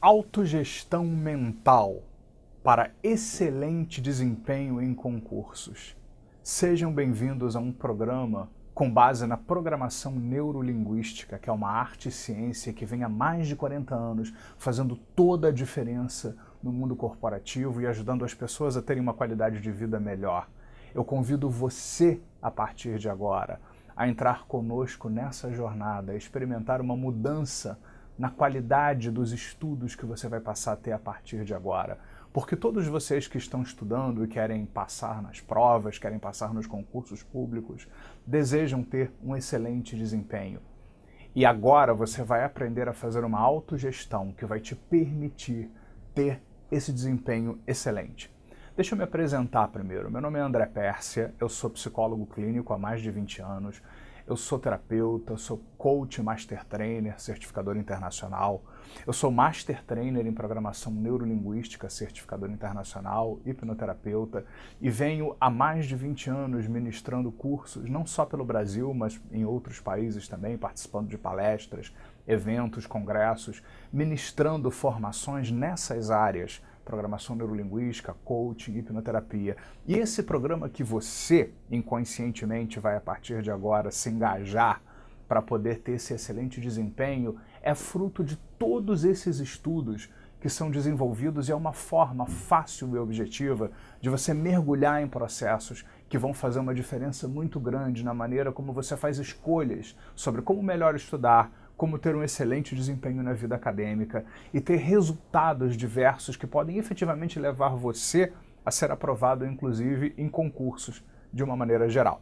Autogestão mental para excelente desempenho em concursos. Sejam bem-vindos a um programa com base na programação neurolinguística, que é uma arte e ciência que vem há mais de 40 anos fazendo toda a diferença no mundo corporativo e ajudando as pessoas a terem uma qualidade de vida melhor. Eu convido você, a partir de agora, a entrar conosco nessa jornada, a experimentar uma mudança na qualidade dos estudos que você vai passar a ter a partir de agora. Porque todos vocês que estão estudando e querem passar nas provas, querem passar nos concursos públicos, desejam ter um excelente desempenho. E agora você vai aprender a fazer uma autogestão que vai te permitir ter esse desempenho excelente. Deixa eu me apresentar primeiro. Meu nome é André Pérsia, eu sou psicólogo clínico há mais de 20 anos, eu sou terapeuta, sou coach master trainer, certificador internacional, eu sou master trainer em programação neurolinguística, certificador internacional, hipnoterapeuta, e venho há mais de 20 anos ministrando cursos, não só pelo Brasil, mas em outros países também, participando de palestras, eventos, congressos, ministrando formações nessas áreas, programação neurolinguística, coaching, hipnoterapia. E esse programa que você, inconscientemente, vai a partir de agora se engajar para poder ter esse excelente desempenho, é fruto de todos esses estudos que são desenvolvidos e é uma forma fácil e objetiva de você mergulhar em processos que vão fazer uma diferença muito grande na maneira como você faz escolhas sobre como melhor estudar, como ter um excelente desempenho na vida acadêmica e ter resultados diversos que podem efetivamente levar você a ser aprovado, inclusive, em concursos, de uma maneira geral.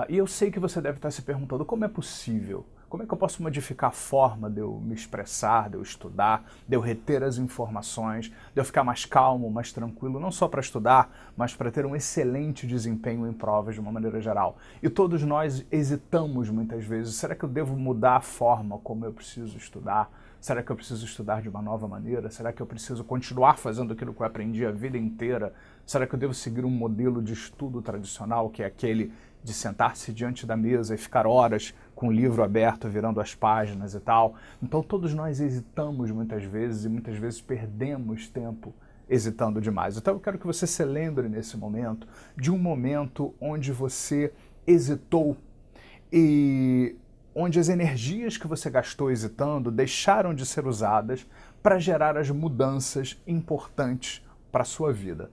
E eu sei que você deve estar se perguntando como é possível, como é que eu posso modificar a forma de eu me expressar, de eu estudar, de eu reter as informações, de eu ficar mais calmo, mais tranquilo, não só para estudar, mas para ter um excelente desempenho em provas de uma maneira geral. E todos nós hesitamos muitas vezes, será que eu devo mudar a forma como eu preciso estudar? Será que eu preciso estudar de uma nova maneira? Será que eu preciso continuar fazendo aquilo que eu aprendi a vida inteira? Será que eu devo seguir um modelo de estudo tradicional, que é aquele de sentar-se diante da mesa e ficar horas com o livro aberto, virando as páginas e tal? Então todos nós hesitamos muitas vezes e muitas vezes perdemos tempo hesitando demais. Então eu quero que você se lembre nesse momento de um momento onde você hesitou e onde as energias que você gastou hesitando deixaram de ser usadas para gerar as mudanças importantes para a sua vida.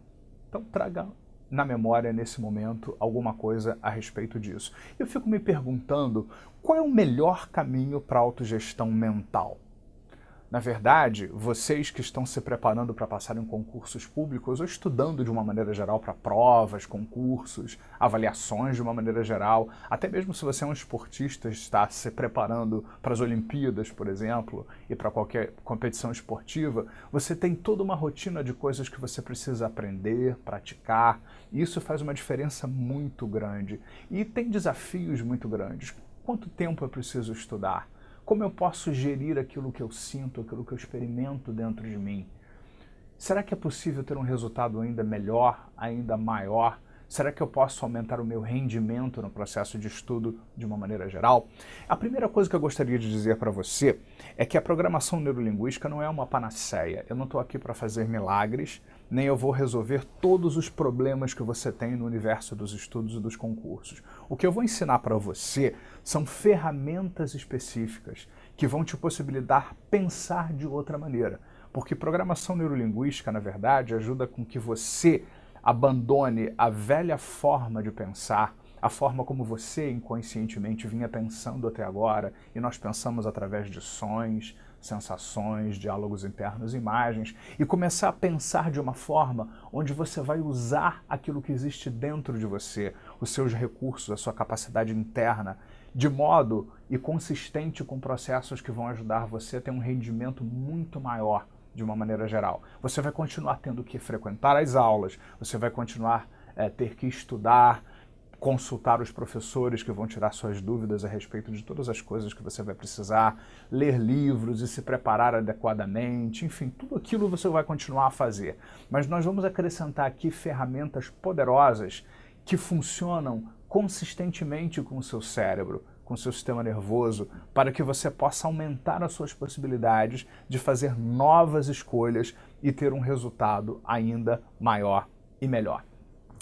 Então traga na memória, nesse momento, alguma coisa a respeito disso. Eu fico me perguntando qual é o melhor caminho para a autogestão mental. Na verdade, vocês que estão se preparando para passar em concursos públicos ou estudando de uma maneira geral para provas, concursos, avaliações de uma maneira geral, até mesmo se você é um esportista, está se preparando para as Olimpíadas, por exemplo, e para qualquer competição esportiva, você tem toda uma rotina de coisas que você precisa aprender, praticar, e isso faz uma diferença muito grande. E tem desafios muito grandes. Quanto tempo eu preciso estudar? Como eu posso gerir aquilo que eu sinto, aquilo que eu experimento dentro de mim? Será que é possível ter um resultado ainda melhor, ainda maior? Será que eu posso aumentar o meu rendimento no processo de estudo de uma maneira geral? A primeira coisa que eu gostaria de dizer para você é que a programação neurolinguística não é uma panaceia. Eu não estou aqui para fazer milagres, nem eu vou resolver todos os problemas que você tem no universo dos estudos e dos concursos. O que eu vou ensinar para você são ferramentas específicas que vão te possibilitar pensar de outra maneira. Porque programação neurolinguística, na verdade, ajuda com que você abandone a velha forma de pensar, a forma como você inconscientemente vinha pensando até agora, e nós pensamos através de sons, sensações, diálogos internos, imagens, e começar a pensar de uma forma onde você vai usar aquilo que existe dentro de você, os seus recursos, a sua capacidade interna, de modo e consistente com processos que vão ajudar você a ter um rendimento muito maior de uma maneira geral. Você vai continuar tendo que frequentar as aulas, você vai continuar ter que estudar, consultar os professores que vão tirar suas dúvidas a respeito de todas as coisas que você vai precisar, ler livros e se preparar adequadamente, enfim, tudo aquilo você vai continuar a fazer. Mas nós vamos acrescentar aqui ferramentas poderosas que funcionam consistentemente com o seu cérebro, com o seu sistema nervoso, para que você possa aumentar as suas possibilidades de fazer novas escolhas e ter um resultado ainda maior e melhor.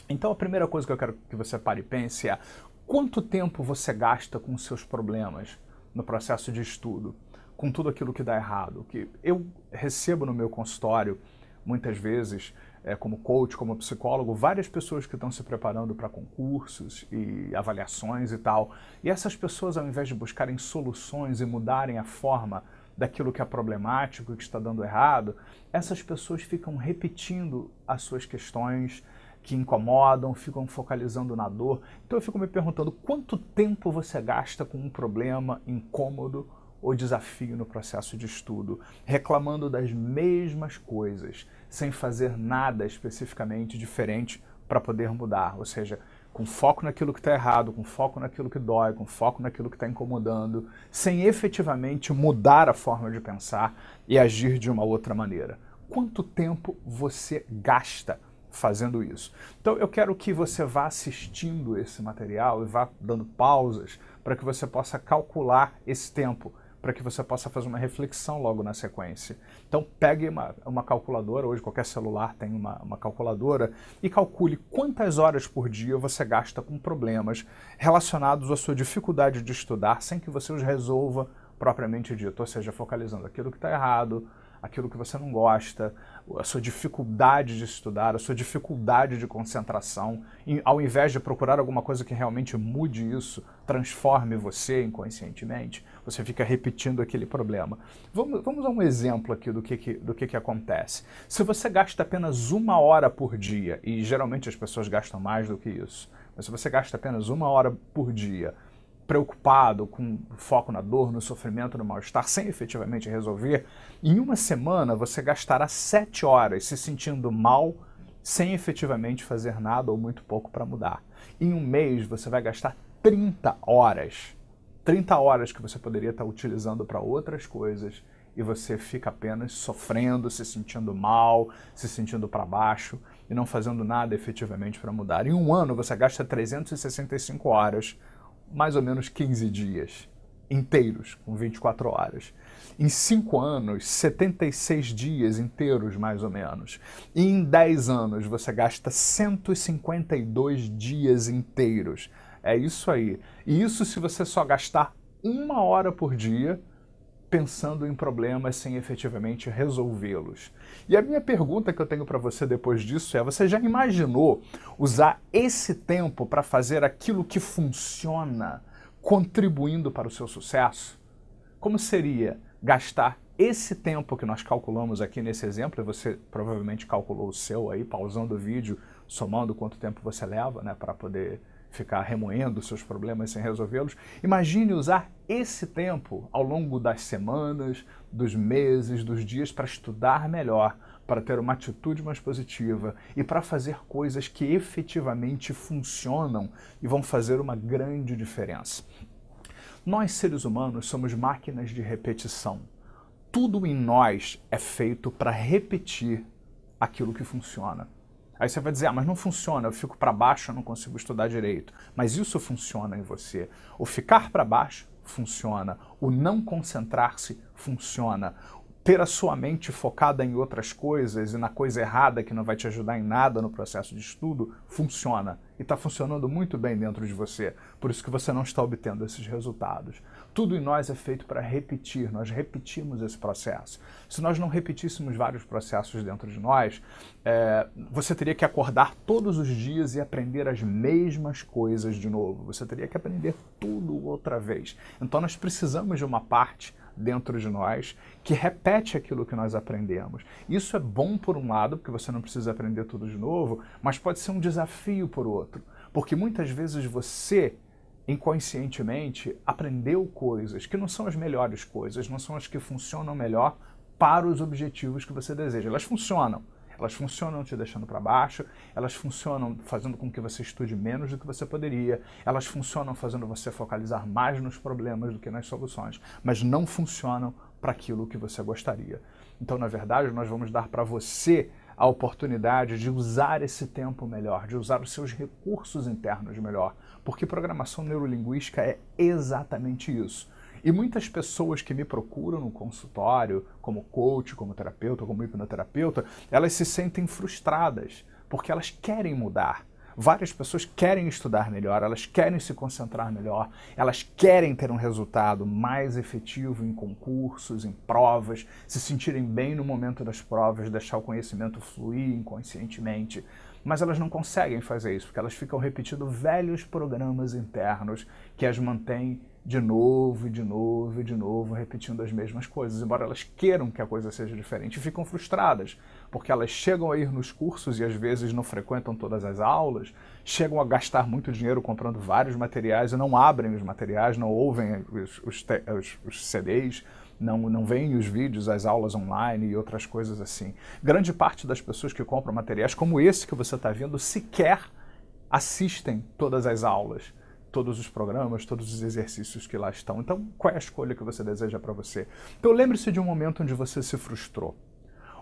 Então a primeira coisa que eu quero que você pare e pense é: quanto tempo você gasta com os seus problemas no processo de estudo, com tudo aquilo que dá errado? Que eu recebo no meu consultório, muitas vezes, como coach, como psicólogo, várias pessoas que estão se preparando para concursos e avaliações e tal. E essas pessoas, ao invés de buscarem soluções e mudarem a forma daquilo que é problemático e que está dando errado, essas pessoas ficam repetindo as suas questões que incomodam, ficam focalizando na dor. Então eu fico me perguntando quanto tempo você gasta com um problema incômodo ou desafio no processo de estudo, reclamando das mesmas coisas, sem fazer nada especificamente diferente para poder mudar, ou seja, com foco naquilo que está errado, com foco naquilo que dói, com foco naquilo que está incomodando, sem efetivamente mudar a forma de pensar e agir de uma outra maneira. Quanto tempo você gasta fazendo isso? Então eu quero que você vá assistindo esse material e vá dando pausas para que você possa calcular esse tempo, para que você possa fazer uma reflexão logo na sequência. Então pegue uma calculadora, hoje qualquer celular tem uma calculadora, e calcule quantas horas por dia você gasta com problemas relacionados à sua dificuldade de estudar, sem que você os resolva propriamente dito, ou seja, focalizando aquilo que está errado, aquilo que você não gosta, a sua dificuldade de estudar, a sua dificuldade de concentração, e ao invés de procurar alguma coisa que realmente mude isso, transforme você inconscientemente, você fica repetindo aquele problema. Vamos a um exemplo aqui do que acontece. Se você gasta apenas 1 hora por dia, e geralmente as pessoas gastam mais do que isso, mas se você gasta apenas 1 hora por dia, preocupado, com foco na dor, no sofrimento, no mal-estar, sem efetivamente resolver, em uma semana você gastará 7 horas se sentindo mal, sem efetivamente fazer nada ou muito pouco para mudar. Em um mês você vai gastar 30 horas. 30 horas que você poderia estar utilizando para outras coisas, e você fica apenas sofrendo, se sentindo mal, se sentindo para baixo e não fazendo nada efetivamente para mudar. Em um ano você gasta 365 horas, mais ou menos 15 dias inteiros, com 24 horas. Em 5 anos, 76 dias inteiros, mais ou menos. E em 10 anos, você gasta 152 dias inteiros. É isso aí. E isso se você só gastar 1 hora por dia pensando em problemas sem efetivamente resolvê-los. E a minha pergunta que eu tenho para você depois disso é: você já imaginou usar esse tempo para fazer aquilo que funciona, contribuindo para o seu sucesso? Como seria gastar esse tempo que nós calculamos aqui nesse exemplo, e você provavelmente calculou o seu aí, pausando o vídeo, somando quanto tempo você leva, né, para poder ficar remoendo seus problemas sem resolvê-los. Imagine usar esse tempo ao longo das semanas, dos meses, dos dias para estudar melhor, para ter uma atitude mais positiva e para fazer coisas que efetivamente funcionam e vão fazer uma grande diferença. Nós, seres humanos, somos máquinas de repetição. Tudo em nós é feito para repetir aquilo que funciona. Aí você vai dizer: ah, mas não funciona, eu fico para baixo, eu não consigo estudar direito. Mas isso funciona em você. O ficar para baixo funciona, o não concentrar-se funciona. Ter a sua mente focada em outras coisas e na coisa errada que não vai te ajudar em nada no processo de estudo, funciona. E está funcionando muito bem dentro de você. Por isso que você não está obtendo esses resultados. Tudo em nós é feito para repetir, nós repetimos esse processo. Se nós não repetíssemos vários processos dentro de nós, você teria que acordar todos os dias e aprender as mesmas coisas de novo. Você teria que aprender tudo outra vez. Então nós precisamos de uma parte dentro de nós que repete aquilo que nós aprendemos. Isso é bom por um lado, porque você não precisa aprender tudo de novo, mas pode ser um desafio por outro, porque muitas vezes você inconscientemente aprendeu coisas que não são as melhores coisas, não são as que funcionam melhor para os objetivos que você deseja. Elas funcionam te deixando para baixo, elas funcionam fazendo com que você estude menos do que você poderia, elas funcionam fazendo você focalizar mais nos problemas do que nas soluções, mas não funcionam para aquilo que você gostaria. Então, na verdade, nós vamos dar para você a oportunidade de usar esse tempo melhor, de usar os seus recursos internos melhor, porque programação neurolinguística é exatamente isso. E muitas pessoas que me procuram no consultório, como coach, como terapeuta, como hipnoterapeuta, elas se sentem frustradas, porque elas querem mudar. Várias pessoas querem estudar melhor, elas querem se concentrar melhor, elas querem ter um resultado mais efetivo em concursos, em provas, se sentirem bem no momento das provas, deixar o conhecimento fluir inconscientemente. Mas elas não conseguem fazer isso, porque elas ficam repetindo velhos programas internos que as mantêm de novo, e de novo, e de novo, repetindo as mesmas coisas, embora elas queiram que a coisa seja diferente, e ficam frustradas, porque elas chegam a ir nos cursos e às vezes não frequentam todas as aulas, chegam a gastar muito dinheiro comprando vários materiais e não abrem os materiais, não ouvem os CDs, não veem os vídeos, as aulas online e outras coisas assim. Grande parte das pessoas que compram materiais como esse que você está vendo sequer assistem todas as aulas, todos os programas, todos os exercícios que lá estão. Então, qual é a escolha que você deseja para você? Então, lembre-se de um momento onde você se frustrou.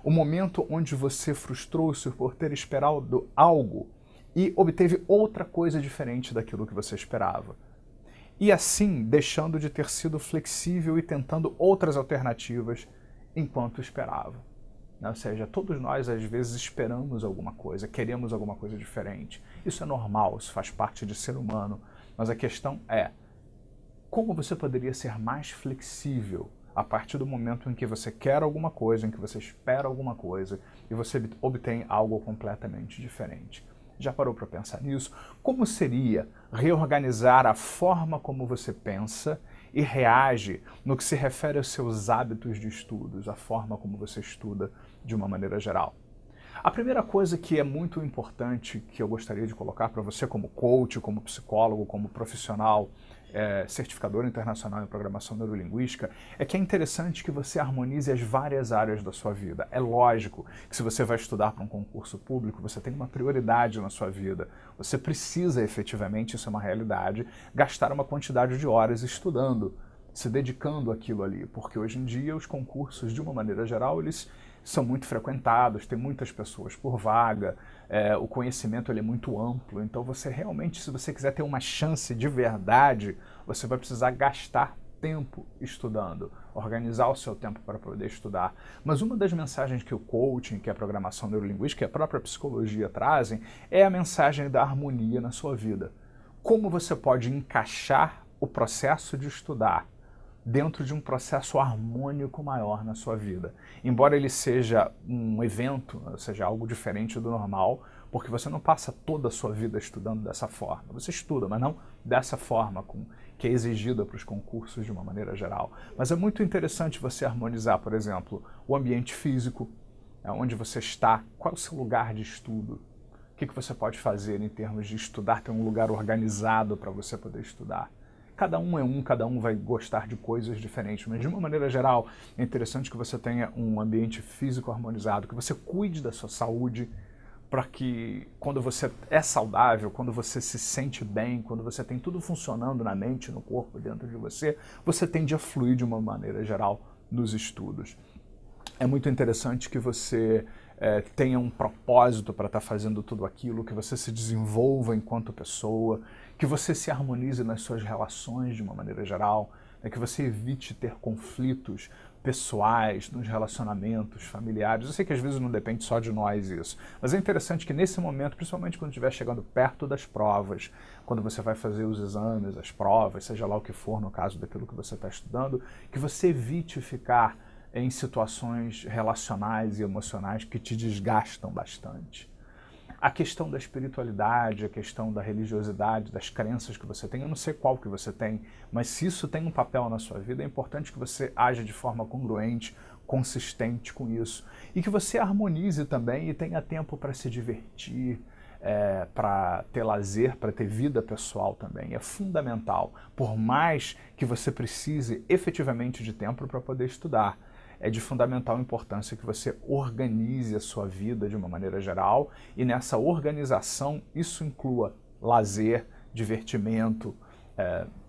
O momento onde você frustrou-se por ter esperado algo e obteve outra coisa diferente daquilo que você esperava. E assim, deixando de ter sido flexível e tentando outras alternativas enquanto esperava. Ou seja, todos nós às vezes esperamos alguma coisa, queremos alguma coisa diferente. Isso é normal, isso faz parte de ser humano. Mas a questão é, como você poderia ser mais flexível a partir do momento em que você quer alguma coisa, em que você espera alguma coisa e você obtém algo completamente diferente? Já parou para pensar nisso? Como seria reorganizar a forma como você pensa e reage no que se refere aos seus hábitos de estudos, a forma como você estuda de uma maneira geral? A primeira coisa que é muito importante, que eu gostaria de colocar para você como coach, como psicólogo, como profissional, certificador internacional em programação neurolinguística, é que é interessante que você harmonize as várias áreas da sua vida. É lógico que se você vai estudar para um concurso público, você tem uma prioridade na sua vida. Você precisa efetivamente, isso é uma realidade, gastar uma quantidade de horas estudando, se dedicando àquilo ali, porque hoje em dia os concursos, de uma maneira geral, eles são muito frequentados, tem muitas pessoas por vaga, o conhecimento ele é muito amplo, então você realmente, se você quiser ter uma chance de verdade, você vai precisar gastar tempo estudando, organizar o seu tempo para poder estudar. Mas uma das mensagens que o coaching, que a programação neurolinguística e a própria psicologia trazem, é a mensagem da harmonia na sua vida. Como você pode encaixar o processo de estudar dentro de um processo harmônico maior na sua vida. Embora ele seja um evento, seja algo diferente do normal, porque você não passa toda a sua vida estudando dessa forma. Você estuda, mas não dessa forma que é exigida para os concursos de uma maneira geral. Mas é muito interessante você harmonizar, por exemplo, o ambiente físico, onde você está, qual é o seu lugar de estudo, o que você pode fazer em termos de estudar, ter um lugar organizado para você poder estudar. Cada um vai gostar de coisas diferentes, mas de uma maneira geral é interessante que você tenha um ambiente físico harmonizado, que você cuide da sua saúde, para que quando você é saudável, quando você se sente bem, quando você tem tudo funcionando na mente, no corpo, dentro de você, você tende a fluir de uma maneira geral nos estudos. É muito interessante que você tenha um propósito para estar fazendo tudo aquilo, que você se desenvolva enquanto pessoa, que você se harmonize nas suas relações de uma maneira geral, que você evite ter conflitos pessoais, nos relacionamentos familiares. Eu sei que às vezes não depende só de nós isso, mas é interessante que nesse momento, principalmente quando estiver chegando perto das provas, quando você vai fazer os exames, as provas, seja lá o que for no caso daquilo que você está estudando, que você evite ficar em situações relacionais e emocionais que te desgastam bastante. A questão da espiritualidade, a questão da religiosidade, das crenças que você tem, eu não sei qual que você tem, mas se isso tem um papel na sua vida, é importante que você haja de forma congruente, consistente com isso. E que você harmonize também e tenha tempo para se divertir, para ter lazer, para ter vida pessoal também. É fundamental, por mais que você precise efetivamente de tempo para poder estudar. É de fundamental importância que você organize a sua vida de uma maneira geral e nessa organização isso inclua lazer, divertimento,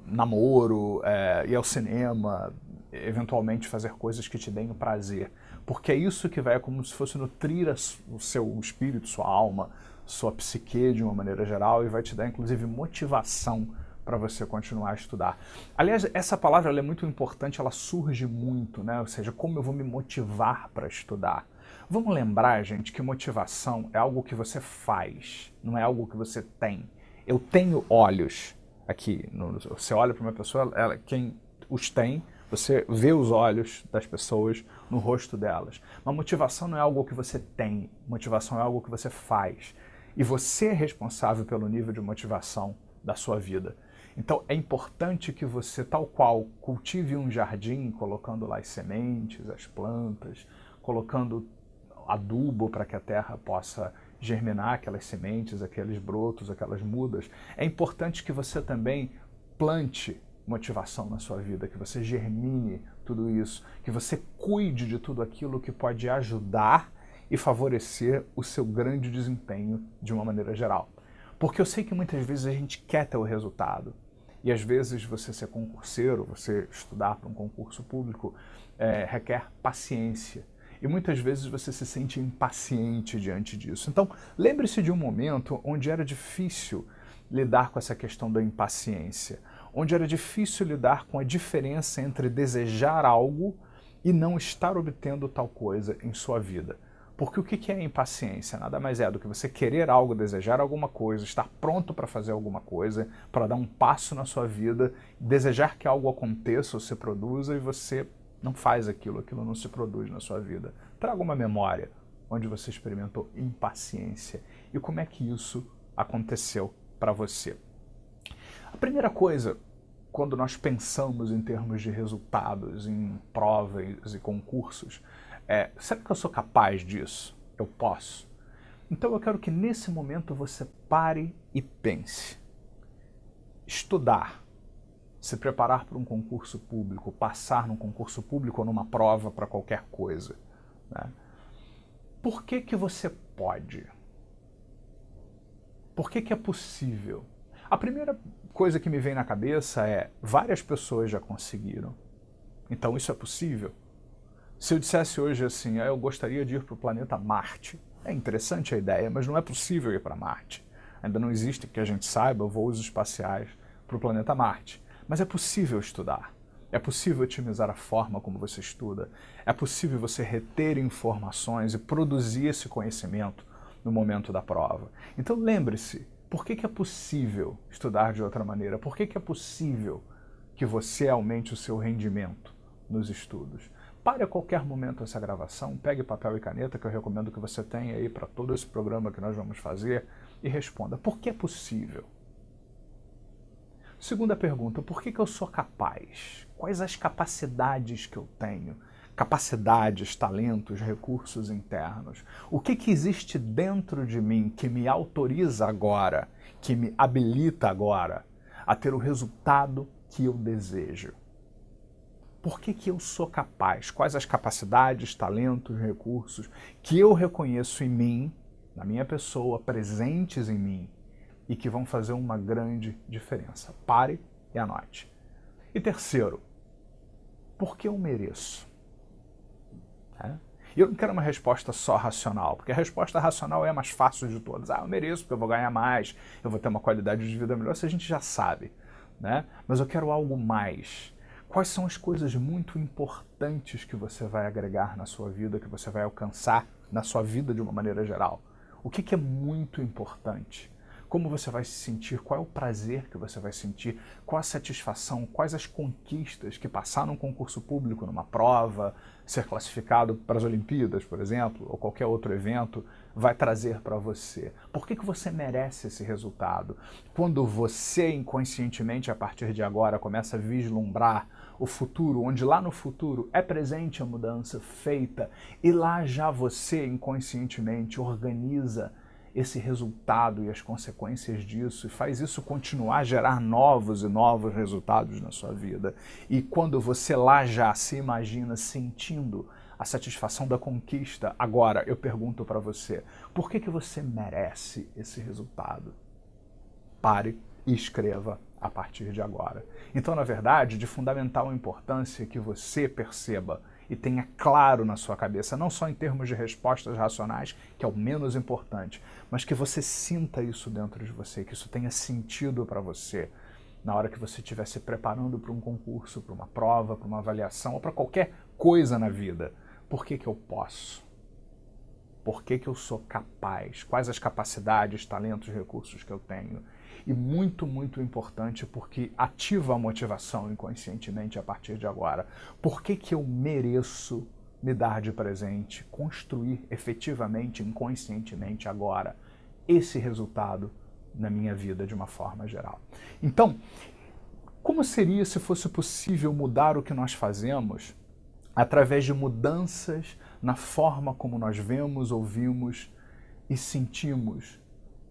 namoro, ir ao cinema, eventualmente fazer coisas que te deem prazer, porque é isso que vai, como se fosse nutrir o seu espírito, sua alma, sua psique de uma maneira geral, e vai te dar inclusive motivação para você continuar a estudar. Aliás, essa palavra ela é muito importante, ela surge muito, né? Ou seja, como eu vou me motivar para estudar? Vamos lembrar, gente, que motivação é algo que você faz, não é algo que você tem. Eu tenho olhos aqui, você olha para uma pessoa, quem os tem, você vê os olhos das pessoas no rosto delas. Mas motivação não é algo que você tem, motivação é algo que você faz. E você é responsável pelo nível de motivação da sua vida. Então é importante que você, tal qual, cultive um jardim, colocando lá as sementes, as plantas, colocando adubo para que a terra possa germinar aquelas sementes, aqueles brotos, aquelas mudas. É importante que você também plante motivação na sua vida, que você germine tudo isso, que você cuide de tudo aquilo que pode ajudar e favorecer o seu grande desempenho de uma maneira geral. Porque eu sei que muitas vezes a gente quer ter o resultado, e às vezes você ser concurseiro, você estudar para um concurso público, requer paciência. E muitas vezes você se sente impaciente diante disso. Então, lembre-se de um momento onde era difícil lidar com essa questão da impaciência, onde era difícil lidar com a diferença entre desejar algo e não estar obtendo tal coisa em sua vida. Porque o que é impaciência? Nada mais é do que você querer algo, desejar alguma coisa, estar pronto para fazer alguma coisa, para dar um passo na sua vida, desejar que algo aconteça ou se produza e você não faz aquilo, aquilo não se produz na sua vida. Traga uma memória onde você experimentou impaciência e como é que isso aconteceu para você. A primeira coisa, quando nós pensamos em termos de resultados, em provas e concursos, será que eu sou capaz disso? Eu posso? Então eu quero que nesse momento você pare e pense. Estudar, se preparar para um concurso público, passar num concurso público ou numa prova para qualquer coisa, né? Por que que você pode? Por que que é possível? A primeira coisa que me vem na cabeça é, várias pessoas já conseguiram. Então isso é possível? Se eu dissesse hoje assim, eu gostaria de ir para o planeta Marte, é interessante a ideia, mas não é possível ir para Marte. Ainda não existe, que a gente saiba, voos espaciais para o planeta Marte. Mas é possível estudar. É possível otimizar a forma como você estuda. É possível você reter informações e produzir esse conhecimento no momento da prova. Então lembre-se, por que que é possível estudar de outra maneira? Por que que é possível que você aumente o seu rendimento nos estudos? Pare a qualquer momento essa gravação, pegue papel e caneta, que eu recomendo que você tenha aí para todo esse programa que nós vamos fazer, e responda, por que é possível? Segunda pergunta, por que que eu sou capaz? Quais as capacidades que eu tenho? Capacidades, talentos, recursos internos. O que que existe dentro de mim que me autoriza agora, que me habilita agora a ter o resultado que eu desejo? Por que que eu sou capaz? Quais as capacidades, talentos, recursos que eu reconheço em mim, na minha pessoa, presentes em mim, e que vão fazer uma grande diferença? Pare e anote. E terceiro, por que eu mereço? E eu não quero uma resposta só racional, porque a resposta racional é a mais fácil de todas. Eu mereço porque eu vou ganhar mais, eu vou ter uma qualidade de vida melhor, isso a gente já sabe, né? Mas eu quero algo mais. Quais são as coisas muito importantes que você vai agregar na sua vida, que você vai alcançar na sua vida de uma maneira geral? O que é muito importante? Como você vai se sentir? Qual é o prazer que você vai sentir? Qual a satisfação? Quais as conquistas que passar num concurso público, numa prova, ser classificado para as Olimpíadas, por exemplo, ou qualquer outro evento, vai trazer para você? Por que que você merece esse resultado? Quando você inconscientemente, a partir de agora, começa a vislumbrar o futuro, onde lá no futuro é presente a mudança feita, e lá já você inconscientemente organiza esse resultado e as consequências disso, e faz isso continuar a gerar novos e novos resultados na sua vida. E quando você lá já se imagina sentindo a satisfação da conquista, agora eu pergunto para você, por que que você merece esse resultado? Pare e escreva a partir de agora. Então, na verdade, de fundamental importância que você perceba e tenha claro na sua cabeça, não só em termos de respostas racionais, que é o menos importante, mas que você sinta isso dentro de você, que isso tenha sentido para você na hora que você estiver se preparando para um concurso, para uma prova, para uma avaliação ou para qualquer coisa na vida. Por que que eu posso? Por que que eu sou capaz? Quais as capacidades, talentos, recursos que eu tenho? E muito, muito importante, porque ativa a motivação inconscientemente a partir de agora. Por que que eu mereço me dar de presente, construir efetivamente, inconscientemente agora, esse resultado na minha vida de uma forma geral? Então, como seria se fosse possível mudar o que nós fazemos através de mudanças na forma como nós vemos, ouvimos e sentimos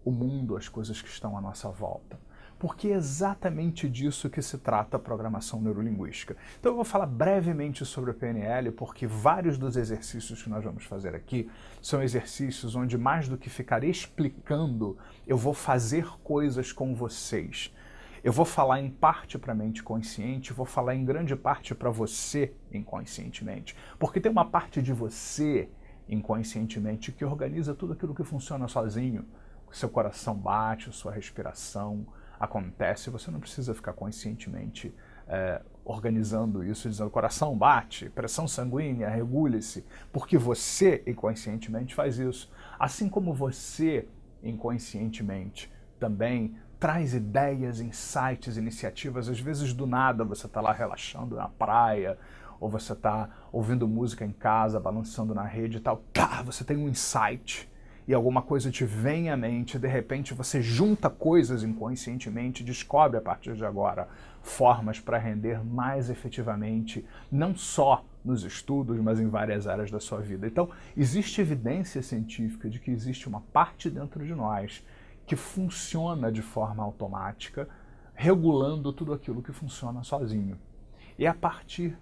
o mundo, as coisas que estão à nossa volta? Porque é exatamente disso que se trata a programação neurolinguística. Então eu vou falar brevemente sobre o PNL, porque vários dos exercícios que nós vamos fazer aqui são exercícios onde, mais do que ficar explicando, eu vou fazer coisas com vocês. Eu vou falar em parte para a mente consciente, vou falar em grande parte para você inconscientemente. Porque tem uma parte de você inconscientemente que organiza tudo aquilo que funciona sozinho. Seu coração bate, sua respiração acontece, você não precisa ficar conscientemente organizando isso, dizendo coração bate, pressão sanguínea, regule-se, porque você inconscientemente faz isso. Assim como você inconscientemente também traz ideias, insights, iniciativas, às vezes do nada você está lá relaxando na praia, ou você está ouvindo música em casa, balançando na rede e tal, você tem um insight, e alguma coisa te vem à mente, de repente você junta coisas inconscientemente, descobre a partir de agora formas para render mais efetivamente, não só nos estudos, mas em várias áreas da sua vida. Então, existe evidência científica de que existe uma parte dentro de nós que funciona de forma automática, regulando tudo aquilo que funciona sozinho. E a partir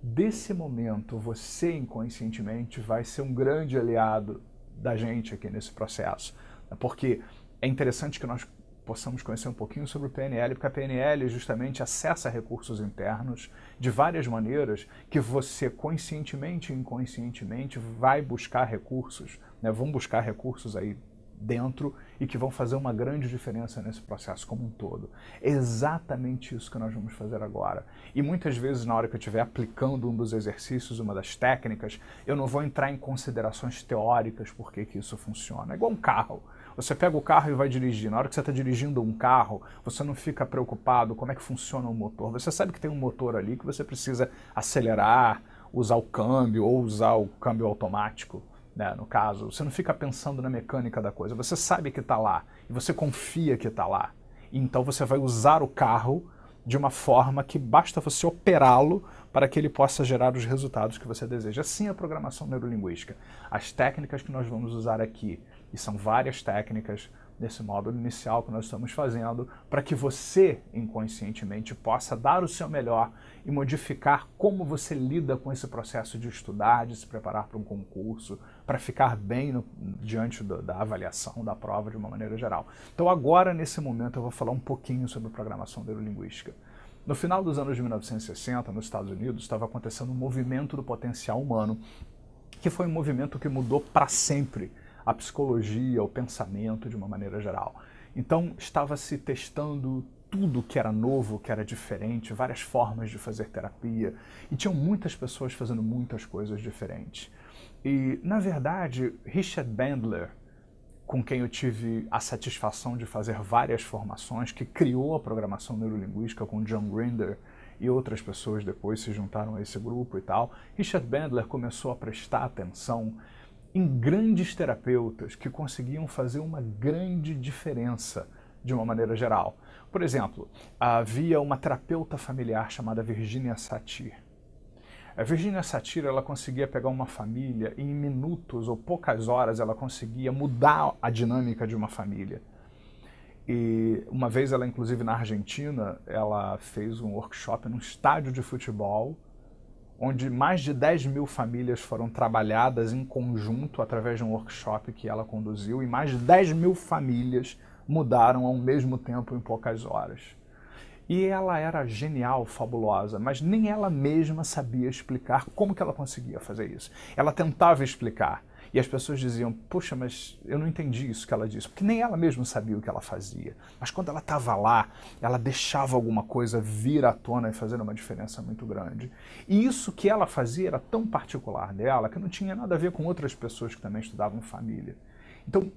desse momento, você inconscientemente vai ser um grande aliado da gente aqui nesse processo. Porque é interessante que nós possamos conhecer um pouquinho sobre o PNL, porque a PNL justamente acessa recursos internos de várias maneiras que você conscientemente e inconscientemente vai buscar recursos, né? Vão buscar recursos aí dentro e que vão fazer uma grande diferença nesse processo como um todo. É exatamente isso que nós vamos fazer agora. E muitas vezes, na hora que eu estiver aplicando um dos exercícios, uma das técnicas, eu não vou entrar em considerações teóricas por que isso funciona. É igual um carro. Você pega o carro e vai dirigir. Na hora que você está dirigindo um carro, você não fica preocupado como é que funciona o motor. Você sabe que tem um motor ali que você precisa acelerar, usar o câmbio ou usar o câmbio automático. Né, no caso, você não fica pensando na mecânica da coisa, você sabe que está lá e você confia que está lá. Então você vai usar o carro de uma forma que basta você operá-lo para que ele possa gerar os resultados que você deseja. Assim é a programação neurolinguística. As técnicas que nós vamos usar aqui, e são várias técnicas nesse módulo inicial que nós estamos fazendo, para que você inconscientemente possa dar o seu melhor e modificar como você lida com esse processo de estudar, de se preparar para um concurso, para ficar bem diante da avaliação, da prova de uma maneira geral. Então agora, nesse momento, eu vou falar um pouquinho sobre programação neurolinguística. No final dos anos de 1960, nos Estados Unidos, estava acontecendo um movimento do potencial humano, que foi um movimento que mudou para sempre a psicologia, o pensamento de uma maneira geral. Então estava se testando tudo que era novo, que era diferente, várias formas de fazer terapia, e tinham muitas pessoas fazendo muitas coisas diferentes. E, na verdade, Richard Bandler, com quem eu tive a satisfação de fazer várias formações, que criou a programação neurolinguística com John Grinder, e outras pessoas depois se juntaram a esse grupo e tal, Richard Bandler começou a prestar atenção em grandes terapeutas que conseguiam fazer uma grande diferença de uma maneira geral. Por exemplo, havia uma terapeuta familiar chamada Virginia Satir. A Virginia Satir, ela conseguia pegar uma família e em minutos ou poucas horas ela conseguia mudar a dinâmica de uma família. E uma vez ela, inclusive na Argentina, ela fez um workshop num estádio de futebol, onde mais de 10 mil famílias foram trabalhadas em conjunto através de um workshop que ela conduziu, e mais de 10 mil famílias mudaram ao mesmo tempo em poucas horas. E ela era genial, fabulosa, mas nem ela mesma sabia explicar como que ela conseguia fazer isso. Ela tentava explicar, e as pessoas diziam, puxa, mas eu não entendi isso que ela disse, porque nem ela mesma sabia o que ela fazia. Mas quando ela estava lá, ela deixava alguma coisa vir à tona e fazer uma diferença muito grande. E isso que ela fazia era tão particular dela, que não tinha nada a ver com outras pessoas que também estudavam família. Então,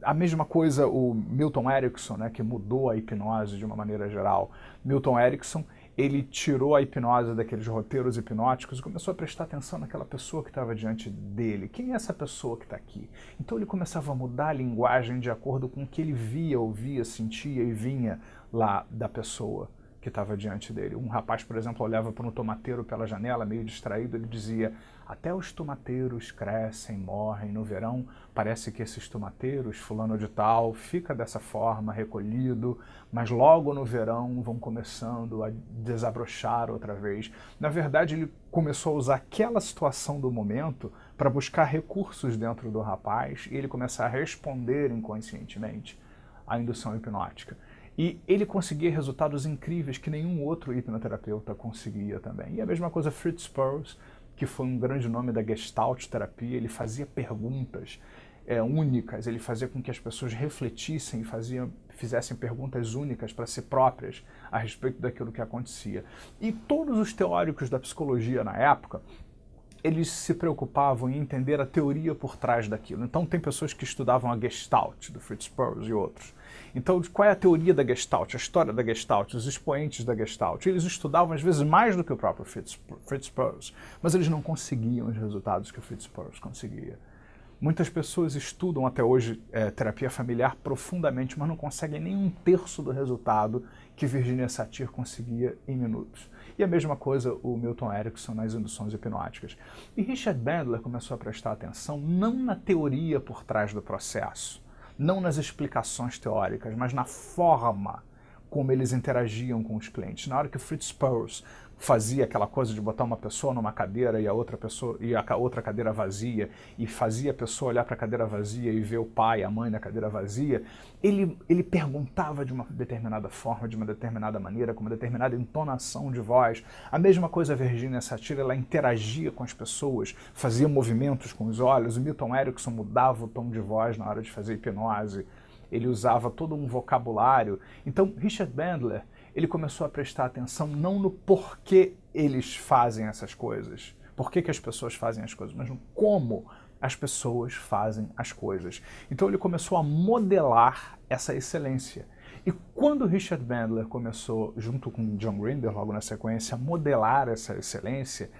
a mesma coisa o Milton Erickson, né, que mudou a hipnose de uma maneira geral. Milton Erickson, ele tirou a hipnose daqueles roteiros hipnóticos e começou a prestar atenção naquela pessoa que estava diante dele. Quem é essa pessoa que está aqui? Então ele começava a mudar a linguagem de acordo com o que ele via, ouvia, sentia e vinha lá da pessoa que estava diante dele. Um rapaz, por exemplo, olhava para um tomateiro pela janela, meio distraído, ele dizia: até os tomateiros crescem, morrem, no verão parece que esses tomateiros, fulano de tal, fica dessa forma, recolhido, mas logo no verão vão começando a desabrochar outra vez. Na verdade, ele começou a usar aquela situação do momento para buscar recursos dentro do rapaz e ele começar a responder inconscientemente à indução hipnótica. E ele conseguia resultados incríveis que nenhum outro hipnoterapeuta conseguia também. E a mesma coisa Fritz Perls, que foi um grande nome da Gestalt terapia, ele fazia perguntas únicas, ele fazia com que as pessoas refletissem e fizessem perguntas únicas para si próprias a respeito daquilo que acontecia. E todos os teóricos da psicologia na época, eles se preocupavam em entender a teoria por trás daquilo. Então tem pessoas que estudavam a Gestalt, do Fritz Perls e outros. Então qual é a teoria da Gestalt, a história da Gestalt, os expoentes da Gestalt? Eles estudavam às vezes mais do que o próprio Fritz Perls, mas eles não conseguiam os resultados que o Fritz Perls conseguia. Muitas pessoas estudam até hoje terapia familiar profundamente, mas não conseguem nem um terço do resultado que Virginia Satir conseguia em minutos. E a mesma coisa o Milton Erickson nas induções hipnóticas. E Richard Bandler começou a prestar atenção não na teoria por trás do processo, não nas explicações teóricas, mas na forma como eles interagiam com os clientes. Na hora que o Fritz Perls fazia aquela coisa de botar uma pessoa numa cadeira e a outra cadeira vazia, e fazia a pessoa olhar para a cadeira vazia e ver o pai, a mãe na cadeira vazia, ele perguntava de uma determinada forma, de uma determinada maneira, com uma determinada entonação de voz. A mesma coisa a Virginia Satir, ela interagia com as pessoas, fazia movimentos com os olhos. O Milton Erickson mudava o tom de voz na hora de fazer hipnose. Ele usava todo um vocabulário. Então, Richard Bandler, ele começou a prestar atenção não no porquê eles fazem essas coisas, por que as pessoas fazem as coisas, mas no como as pessoas fazem as coisas. Então ele começou a modelar essa excelência. E quando Richard Bandler começou, junto com John Grinder, logo na sequência, a modelar essa excelência,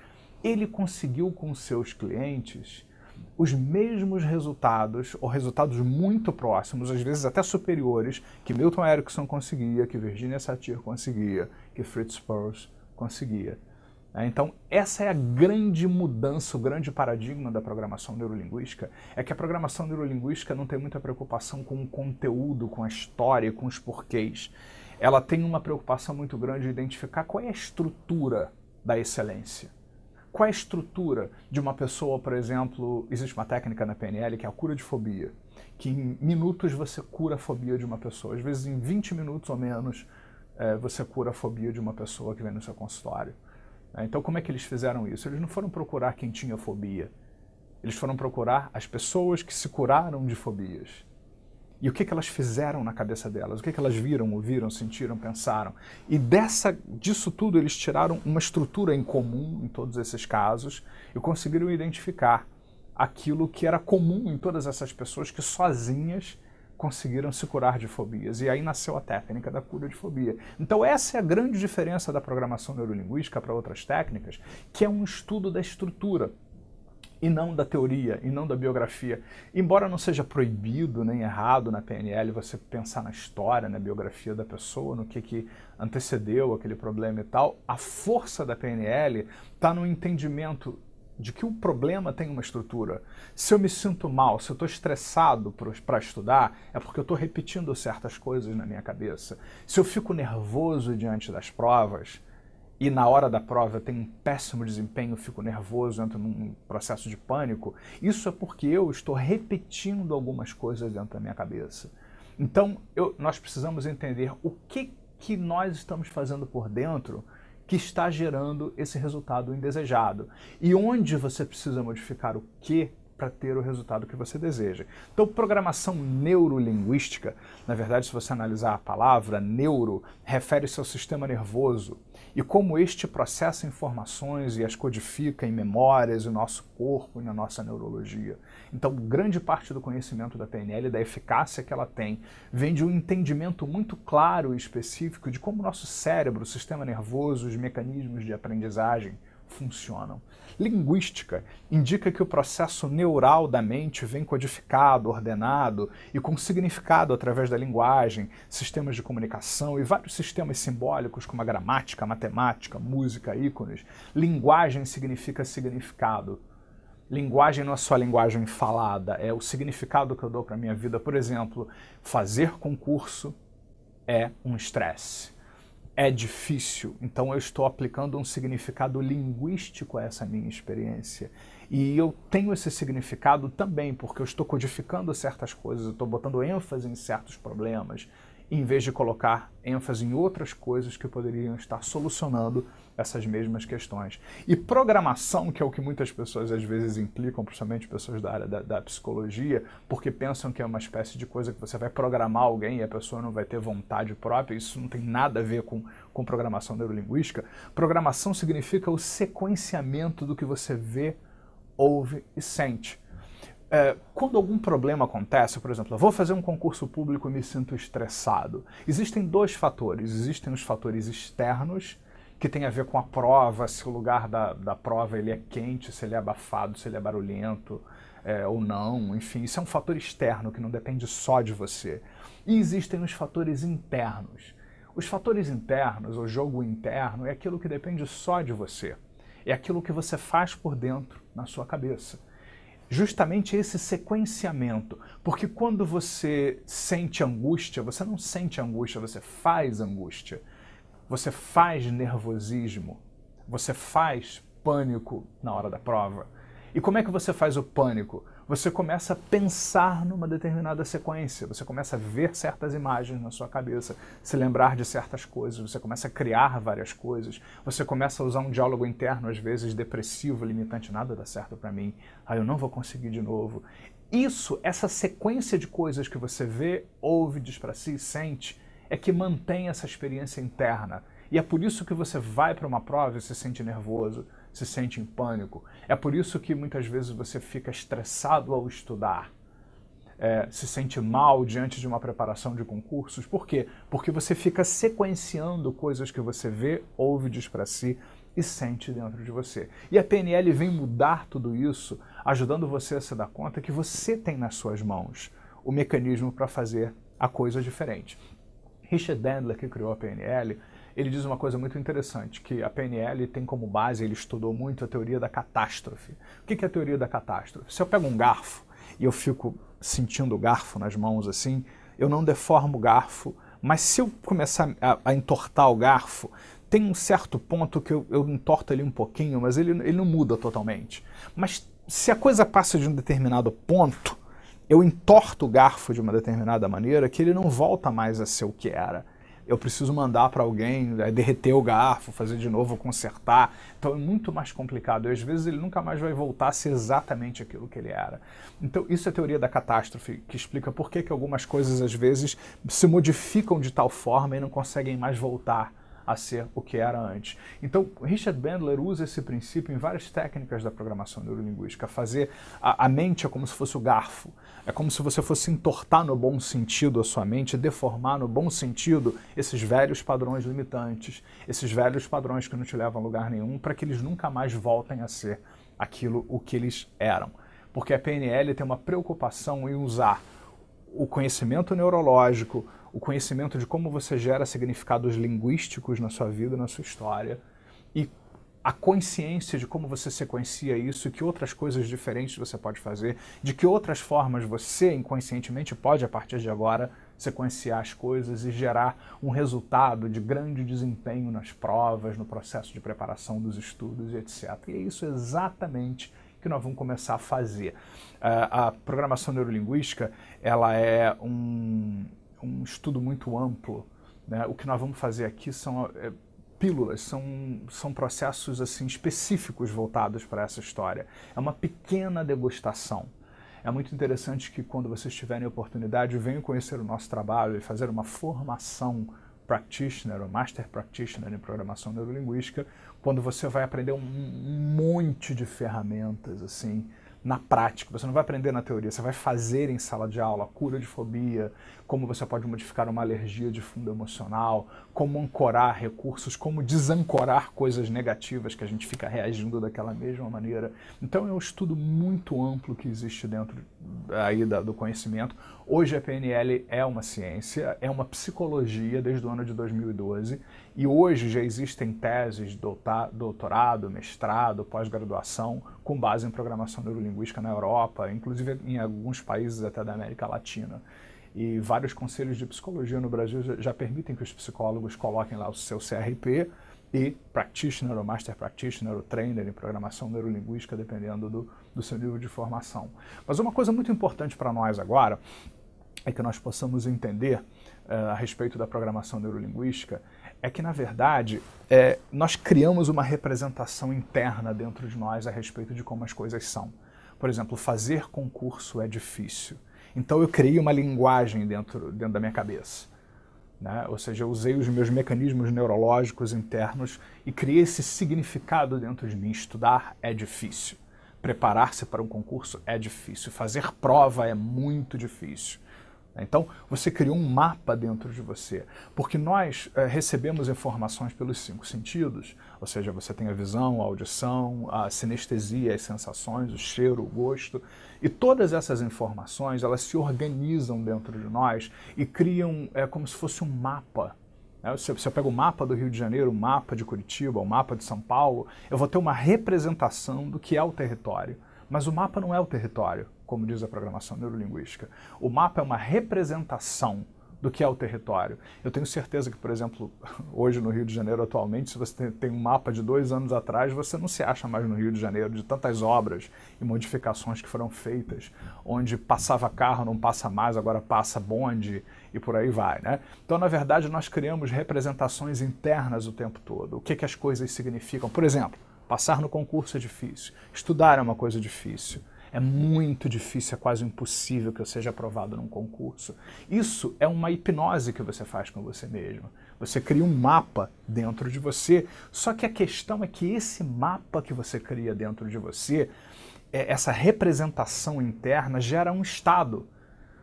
ele conseguiu com seus clientes os mesmos resultados, ou resultados muito próximos, às vezes até superiores, que Milton Erickson conseguia, que Virginia Satir conseguia, que Fritz Perls conseguia. Então, essa é a grande mudança, o grande paradigma da programação neurolinguística, é que a programação neurolinguística não tem muita preocupação com o conteúdo, com a história, com os porquês. Ela tem uma preocupação muito grande de identificar qual é a estrutura da excelência. Qual é a estrutura de uma pessoa, por exemplo, existe uma técnica na PNL que é a cura de fobia, que em minutos você cura a fobia de uma pessoa, às vezes em 20 minutos ou menos você cura a fobia de uma pessoa que vem no seu consultório. Então como é que eles fizeram isso? Eles não foram procurar quem tinha fobia, eles foram procurar as pessoas que se curaram de fobias. E o que elas fizeram na cabeça delas, o que elas viram, ouviram, sentiram, pensaram. E disso tudo eles tiraram uma estrutura em comum em todos esses casos e conseguiram identificar aquilo que era comum em todas essas pessoas que sozinhas conseguiram se curar de fobias. E aí nasceu a técnica da cura de fobia. Então essa é a grande diferença da programação neurolinguística para outras técnicas, que é um estudo da estrutura, e não da teoria, e não da biografia. Embora não seja proibido nem errado na PNL você pensar na história, na biografia da pessoa, no que antecedeu aquele problema e tal, a força da PNL está no entendimento de que o problema tem uma estrutura. Se eu me sinto mal, se eu estou estressado para estudar, é porque eu estou repetindo certas coisas na minha cabeça. Se eu fico nervoso diante das provas, e na hora da prova eu tenho um péssimo desempenho, fico nervoso, entro num processo de pânico, isso é porque eu estou repetindo algumas coisas dentro da minha cabeça. Então, nós precisamos entender o que que nós estamos fazendo por dentro que está gerando esse resultado indesejado. E onde você precisa modificar o que para ter o resultado que você deseja. Então, programação neurolinguística, na verdade, se você analisar a palavra, neuro, refere-se ao sistema nervoso e como este processa informações e as codifica em memórias no nosso corpo e na nossa neurologia. Então, grande parte do conhecimento da PNL, da eficácia que ela tem, vem de um entendimento muito claro e específico de como o nosso cérebro, o sistema nervoso, os mecanismos de aprendizagem funcionam. Linguística indica que o processo neural da mente vem codificado, ordenado e com significado através da linguagem, sistemas de comunicação e vários sistemas simbólicos como a gramática, a matemática, música, ícones. Linguagem significa significado. Linguagem não é só linguagem falada, é o significado que eu dou para a minha vida. Por exemplo, fazer concurso é um estresse. É difícil, então eu estou aplicando um significado linguístico a essa minha experiência. E eu tenho esse significado também porque eu estou codificando certas coisas, eu estou botando ênfase em certos problemas, em vez de colocar ênfase em outras coisas que poderiam estar solucionando essas mesmas questões. E programação, que é o que muitas pessoas às vezes implicam, principalmente pessoas da área da psicologia, porque pensam que é uma espécie de coisa que você vai programar alguém e a pessoa não vai ter vontade própria, isso não tem nada a ver com programação neurolinguística. Programação significa o sequenciamento do que você vê, ouve e sente. Quando algum problema acontece, por exemplo, eu vou fazer um concurso público e me sinto estressado, existem dois fatores. Existem os fatores externos, que tem a ver com a prova, se o lugar da prova ele é quente, se ele é abafado, se ele é barulhento ou não, enfim, isso é um fator externo que não depende só de você. E existem os fatores internos. Os fatores internos, o jogo interno, é aquilo que depende só de você. É aquilo que você faz por dentro, na sua cabeça. Justamente esse sequenciamento, porque quando você sente angústia, você não sente angústia, você faz angústia, você faz nervosismo, você faz pânico na hora da prova. E como é que você faz o pânico? Você começa a pensar numa determinada sequência, você começa a ver certas imagens na sua cabeça, se lembrar de certas coisas, você começa a criar várias coisas, você começa a usar um diálogo interno, às vezes depressivo, limitante, nada dá certo pra mim, eu não vou conseguir de novo. Isso, essa sequência de coisas que você vê, ouve, diz pra si, sente, é que mantém essa experiência interna. E é por isso que você vai para uma prova e se sente nervoso, se sente em pânico. É por isso que muitas vezes você fica estressado ao estudar, se sente mal diante de uma preparação de concursos. Por quê? Porque você fica sequenciando coisas que você vê, ouve, diz para si e sente dentro de você. E a PNL vem mudar tudo isso, ajudando você a se dar conta que você tem nas suas mãos o mecanismo para fazer a coisa diferente. Richard Bandler, que criou a PNL, ele diz uma coisa muito interessante, que a PNL tem como base, ele estudou muito a teoria da catástrofe. O que é a teoria da catástrofe? Se eu pego um garfo e eu fico sentindo o garfo nas mãos assim, eu não deformo o garfo, mas se eu começar a entortar o garfo, tem um certo ponto que eu entorto ele um pouquinho, mas ele não muda totalmente. Mas se a coisa passa de um determinado ponto, eu entorto o garfo de uma determinada maneira que ele não volta mais a ser o que era. Eu preciso mandar para alguém derreter o garfo, fazer de novo, consertar. Então é muito mais complicado. E às vezes ele nunca mais vai voltar a ser exatamente aquilo que ele era. Então isso é a teoria da catástrofe, que explica por que algumas coisas às vezes se modificam de tal forma e não conseguem mais voltar a ser o que era antes. Então, Richard Bandler usa esse princípio em várias técnicas da programação neurolinguística. Fazer a mente é como se fosse o garfo. É como se você fosse entortar no bom sentido a sua mente, deformar no bom sentido esses velhos padrões limitantes, esses velhos padrões que não te levam a lugar nenhum, para que eles nunca mais voltem a ser aquilo o que eles eram. Porque a PNL tem uma preocupação em usar o conhecimento neurológico, o conhecimento de como você gera significados linguísticos na sua vida, na sua história, e a consciência de como você sequencia isso e que outras coisas diferentes você pode fazer, de que outras formas você inconscientemente pode, a partir de agora, sequenciar as coisas e gerar um resultado de grande desempenho nas provas, no processo de preparação dos estudos e etc. E é isso exatamente que nós vamos começar a fazer. A programação neurolinguística, ela é um estudo muito amplo né? O que nós vamos fazer aqui são pílulas, são processos assim específicos voltados para essa história. É uma pequena degustação. É muito interessante que quando vocês tiverem a oportunidade, venham conhecer o nosso trabalho e fazer uma formação practitioner ou master practitioner em programação neurolinguística, quando você vai aprender um monte de ferramentas assim na prática. Você não vai aprender na teoria, você vai fazer em sala de aula cura de fobia, como você pode modificar uma alergia de fundo emocional, como ancorar recursos, como desancorar coisas negativas que a gente fica reagindo daquela mesma maneira. Então é um estudo muito amplo que existe dentro aí do conhecimento. Hoje a PNL é uma ciência, é uma psicologia desde o ano de 2012 e hoje já existem teses de doutorado, mestrado, pós-graduação com base em programação neurolinguística na Europa, inclusive em alguns países até da América Latina. E vários conselhos de psicologia no Brasil já permitem que os psicólogos coloquem lá o seu CRP e practitioner ou master practitioner ou trainer em programação neurolinguística, dependendo do seu nível de formação. Mas uma coisa muito importante para nós agora é que nós possamos entender a respeito da programação neurolinguística é que, na verdade, nós criamos uma representação interna dentro de nós a respeito de como as coisas são. Por exemplo, fazer concurso é difícil. Então eu criei uma linguagem dentro da minha cabeça, né? Ou seja, eu usei os meus mecanismos neurológicos internos e criei esse significado dentro de mim. Estudar é difícil. Preparar-se para um concurso é difícil. Fazer prova é muito difícil. Então, você criou um mapa dentro de você, porque nós recebemos informações pelos 5 sentidos, ou seja, você tem a visão, a audição, a sinestesia, as sensações, o cheiro, o gosto, e todas essas informações, elas se organizam dentro de nós e criam como se fosse um mapa. Se eu pego o mapa do Rio de Janeiro, o mapa de Curitiba, o mapa de São Paulo, eu vou ter uma representação do que é o território. Mas o mapa não é o território, como diz a programação neurolinguística. O mapa é uma representação do que é o território. Eu tenho certeza que, por exemplo, hoje no Rio de Janeiro, atualmente, se você tem um mapa de 2 anos atrás, você não se acha mais no Rio de Janeiro, de tantas obras e modificações que foram feitas, onde passava carro, não passa mais, agora passa bonde e por aí vai, né? Então, na verdade, nós criamos representações internas o tempo todo. O que as coisas significam? Por exemplo, passar no concurso é difícil, estudar é uma coisa difícil. É muito difícil, é quase impossível que eu seja aprovado num concurso. Isso é uma hipnose que você faz com você mesmo. Você cria um mapa dentro de você, só que a questão é que esse mapa que você cria dentro de você, essa representação interna gera um estado.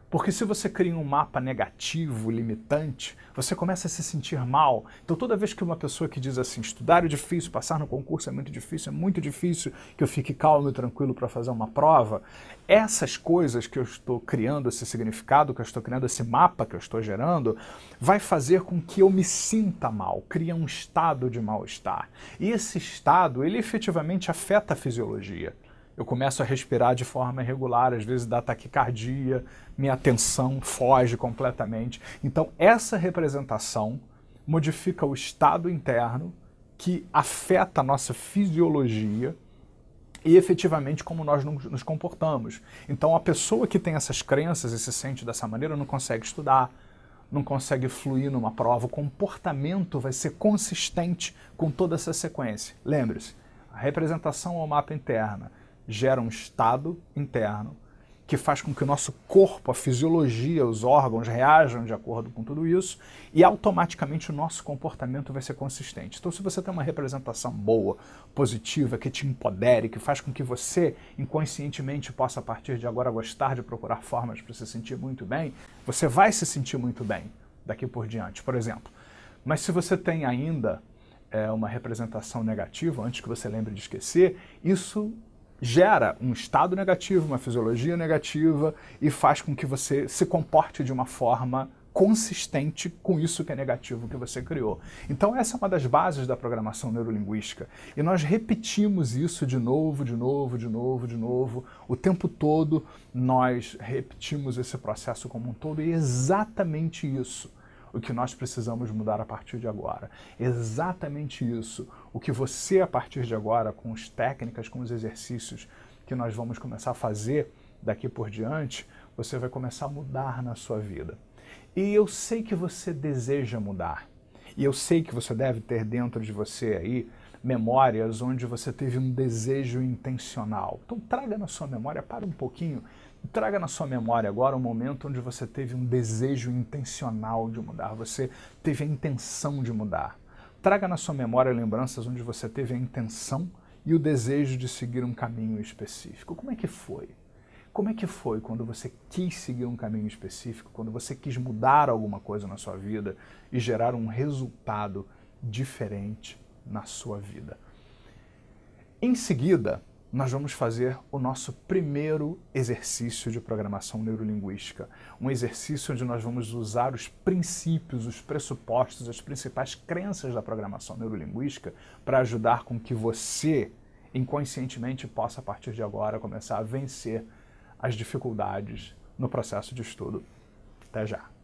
Porque se você cria um mapa negativo, limitante, você começa a se sentir mal. Então toda vez que uma pessoa que diz assim, estudar é difícil, passar no concurso é muito difícil que eu fique calmo e tranquilo para fazer uma prova, essas coisas que eu estou criando, esse significado que eu estou criando, esse mapa que eu estou gerando, vai fazer com que eu me sinta mal, cria um estado de mal-estar. E esse estado, ele efetivamente afeta a fisiologia. Eu começo a respirar de forma irregular, às vezes dá taquicardia, minha atenção foge completamente. Então, essa representação modifica o estado interno que afeta a nossa fisiologia e efetivamente como nós nos comportamos. Então, a pessoa que tem essas crenças e se sente dessa maneira não consegue estudar, não consegue fluir numa prova. O comportamento vai ser consistente com toda essa sequência. Lembre-se, a representação ao mapa interna gera um estado interno que faz com que o nosso corpo, a fisiologia, os órgãos reajam de acordo com tudo isso e automaticamente o nosso comportamento vai ser consistente. Então, se você tem uma representação boa, positiva, que te empodere, que faz com que você inconscientemente possa a partir de agora gostar de procurar formas para se sentir muito bem, você vai se sentir muito bem daqui por diante, por exemplo. Mas se você tem ainda uma representação negativa, antes que você lembre de esquecer, isso gera um estado negativo, uma fisiologia negativa e faz com que você se comporte de uma forma consistente com isso que é negativo que você criou. Então essa é uma das bases da programação neurolinguística. E nós repetimos isso de novo, o tempo todo nós repetimos esse processo como um todo e é exatamente isso o que nós precisamos mudar a partir de agora. Exatamente isso. O que você, a partir de agora, com as técnicas, com os exercícios que nós vamos começar a fazer daqui por diante, você vai começar a mudar na sua vida. E eu sei que você deseja mudar. E eu sei que você deve ter dentro de você aí memórias onde você teve um desejo intencional. Então traga na sua memória, para um pouquinho, traga na sua memória agora um momento onde você teve um desejo intencional de mudar, você teve a intenção de mudar. Traga na sua memória lembranças onde você teve a intenção e o desejo de seguir um caminho específico. Como é que foi? Como é que foi quando você quis seguir um caminho específico, quando você quis mudar alguma coisa na sua vida e gerar um resultado diferente na sua vida? Em seguida, nós vamos fazer o nosso primeiro exercício de programação neurolinguística. Um exercício onde nós vamos usar os princípios, os pressupostos, as principais crenças da programação neurolinguística para ajudar com que você, inconscientemente, possa, a partir de agora, começar a vencer as dificuldades no processo de estudo. Até já!